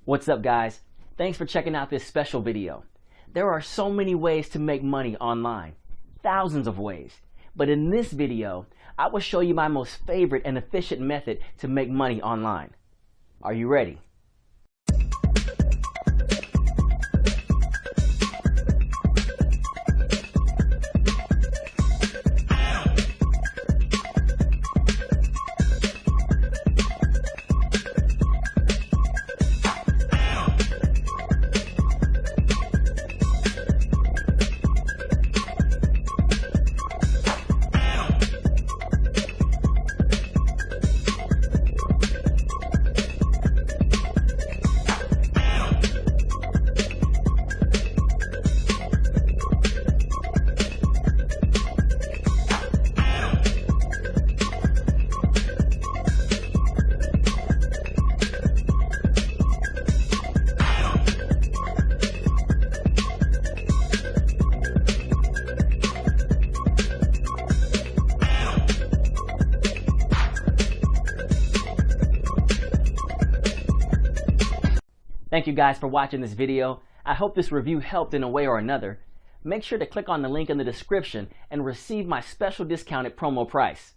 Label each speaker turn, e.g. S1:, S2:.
S1: What's up, guys? Thanks for checking out this special video. There are so many ways to make money online, thousands of ways. But in this video, I will show you my most favorite and efficient method to make money online. Are you ready? Thank you guys for watching this video. I hope this review helped in a way or another. Make sure to click on the link in the description and receive my special discounted promo price.